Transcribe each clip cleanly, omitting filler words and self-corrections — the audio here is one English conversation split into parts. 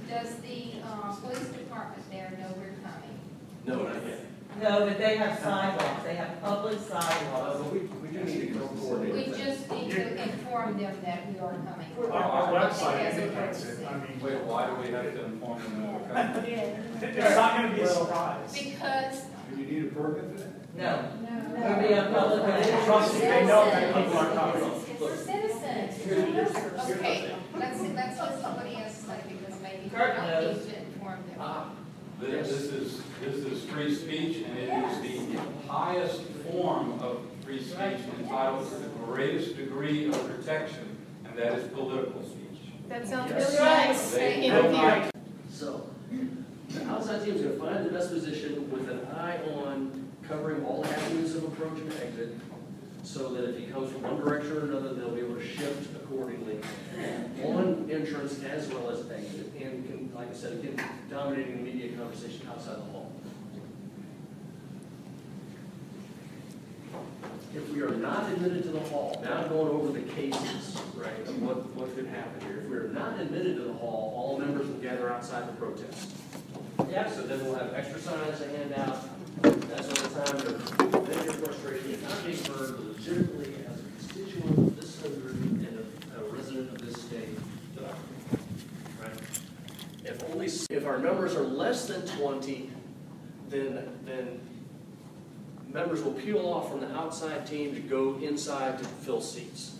Does the police department there know we're coming? No, not yet. No, but they have sidewalks, they have public sidewalks. But we do need to coordinate. We just need to inform them that we are coming. Our website indicates it. I mean, Wait, why do we have to inform them that we're coming? it's not going to be a surprise. Because Do you need a permit for that? No. no, It'll be a public. Trust me, they know that people are coming. we're citizens. Okay, let's listen to what he has to say because maybe Kurt we knows. need to inform them. This is free speech, and it is the highest form of free speech entitled to the greatest degree of protection, and that is political speech. That sounds Yes. really nice. They Thank will you. not So, the outside team is going to find the best position with an eye on covering all avenues of approach and exit, so that if he comes from one direction or another, they'll be able to shift accordingly on entrance as well as exit, and can, like I said, again, dominating the media conversation outside the hall. If we are not admitted to the hall, now going over the cases, right, of what could happen here. If we are not admitted to the hall, all members will gather outside the protest. Yep. So then we'll have extra signs to hand out. That's all the time to vent your frustration and not being heard legitimately as a constituent of this country and a resident of this state that I'm, right? If our numbers are less than 20, then members will peel off from the outside team to go inside to fill seats.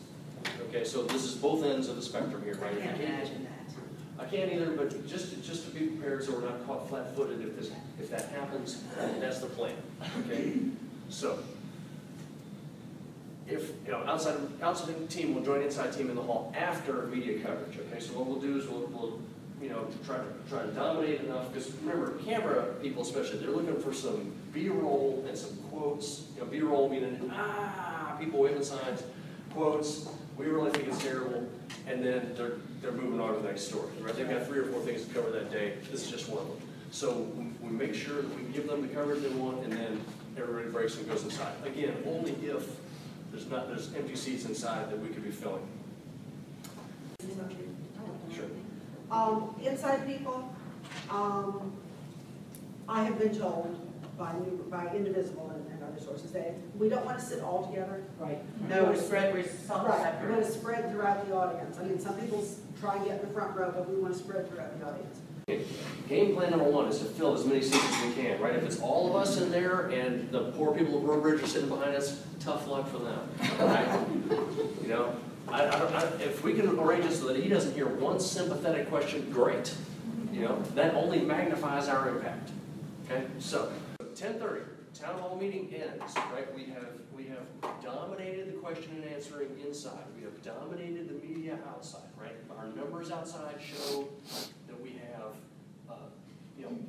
Okay, so this is both ends of the spectrum here, right? I can't imagine that. I can't either, but just to be prepared so we're not caught flat-footed if that happens, that's the plan. Okay, so if outside team will join inside team in the hall after media coverage. Okay, so what we'll do is we'll try to dominate enough, because remember, camera people especially, they're looking for some B-roll and some quotes. B-roll meaning people waving signs, quotes. We really think it's terrible, and then they're moving on to the next story. Right? They've got 3 or 4 things to cover that day. This is just one of them. So we make sure that we give them the coverage they want, and then everybody breaks and goes inside. Again, only if there's empty seats inside that we could be filling. Sure. Inside people, I have been told by Indivisible and other sources that we don't want to sit all together. Right. No, we're spread, we're Right, we want separate. to spread throughout the audience. I mean, some people try and get in the front row, but we want to spread throughout the audience. Okay. Game plan number 1 is to fill as many seats as we can, right? If it's all of us in there and the poor people of Breaux Bridge are sitting behind us, tough luck for them, right? If we can arrange it so that he doesn't hear one sympathetic question, great. That only magnifies our impact. Okay, so 10:30, town hall meeting ends. Right, we have dominated the question and answering inside. We have dominated the media outside. Right, our numbers outside show that we have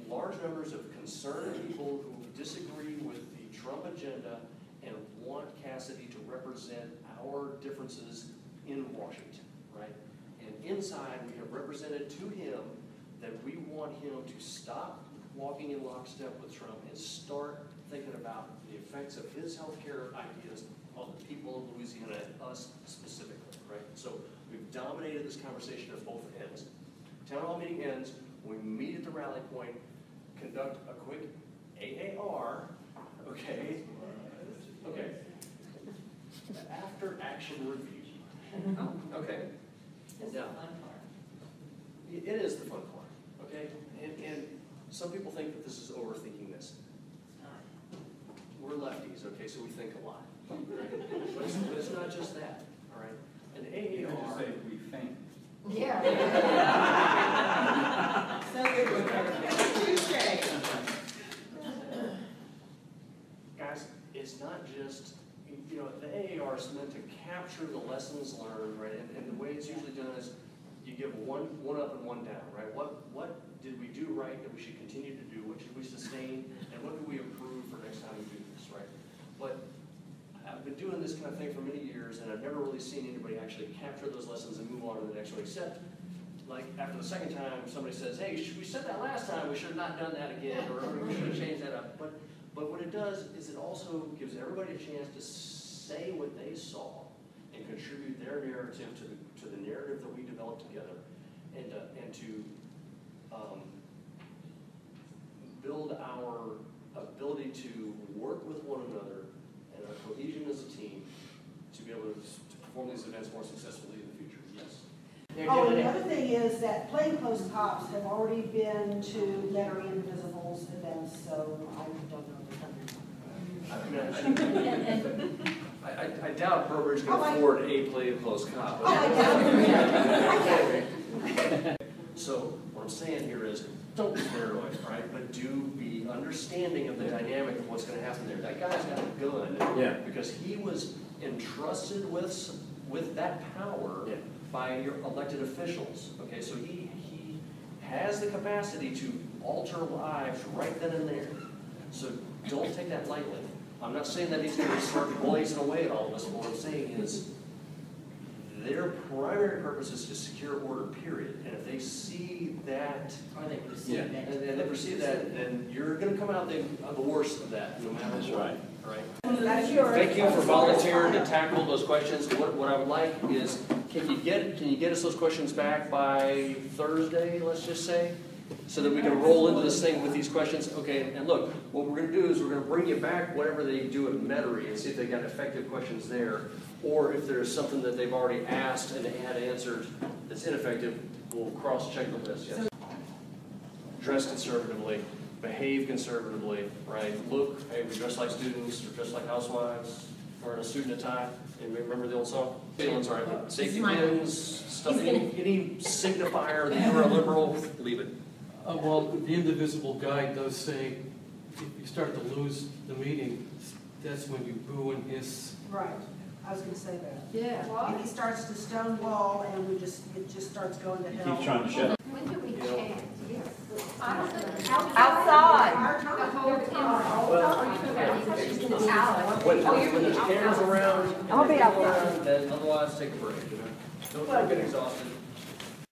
large numbers of concerned people who disagree with the Trump agenda and want Cassidy to represent our differences in Washington, right? And inside, we have represented to him that we want him to stop walking in lockstep with Trump and start thinking about the effects of his healthcare ideas on the people of Louisiana and us specifically, right? So we've dominated this conversation at both ends. Town hall meeting ends, we meet at the rally point, conduct a quick AAR, okay? Okay. After action review. Okay. It's Now, the fun part. it is the fun part, okay? And some people think that this is overthinking this. We're lefties, okay, so we think a lot. Right? But it's not just that, all right? An You can just AAR. say we think. Yeah. So good. Tuesday. Guys, it's not just, the AAR is meant to capture the lessons learned, right? And the way it's usually done is you give one up and one down, right? What did we do right that we should continue to do? What should we sustain? And what do we improve for next time we do this, right? But I've been doing this kind of thing for many years, and I've never really seen anybody actually capture those lessons and move on to the next one, except like after the second time, somebody says, hey, we said that last time, we should have not done that again, or we should have changed that up. But what it does is it also gives everybody a chance to say what they saw and contribute their narrative to the narrative that we developed together, and to our ability to work with one another and our cohesion as a team to be able to perform these events more successfully in the future, yes. They're Oh, and doing the it. other thing is that plainclothes cops have already been to Letter Indivisibles events, so I don't know if they're coming. I doubt Burberry's going Oh, to afford a plainclothes cop. Oh, I doubt it. So what I'm saying here is, don't be paranoid, right? But do be understanding of the dynamic of what's going to happen there. That guy's got a gun. Yeah. Because he was entrusted with that power by your elected officials. Okay, so he has the capacity to alter lives right then and there. So don't take that lightly. I'm not saying that he's going to start blazing away at all of us. What I'm saying is their primary purpose is to secure order, period. And if they see that, Or they perceive that. and they perceive that, then you're going to come out the worst of that, no matter what. right. All right? That's yours. Thank you for volunteering to tackle those questions. What I would like is, can you get us those questions back by Thursday, let's just say? So that we can roll into this thing with these questions. Okay, and look, what we're going to do is we're going to bring you back whatever they do at Metairie and see if they got effective questions there. Or if there's something that they've already asked and they had answered that's ineffective, we'll cross-check the list, yes. Dress conservatively, behave conservatively, right? Look, hey, we dress like students, or dress like housewives, or in a suit and a tie. And remember the old song? Feelings, all right, safety pins, stuff, any signifier that you're a liberal, leave it. Well, the indivisible guide does say, if you start to lose the meeting, that's when you boo and hiss. Right, I was gonna say that. Yeah. If he starts to stonewall and it just starts going to hell. Keep trying to shut up. When do we chant? I don't think. Outside. Our The time. whole town. When there's cameras around, I'll be out there. then otherwise take a break, you know? Don't get exhausted.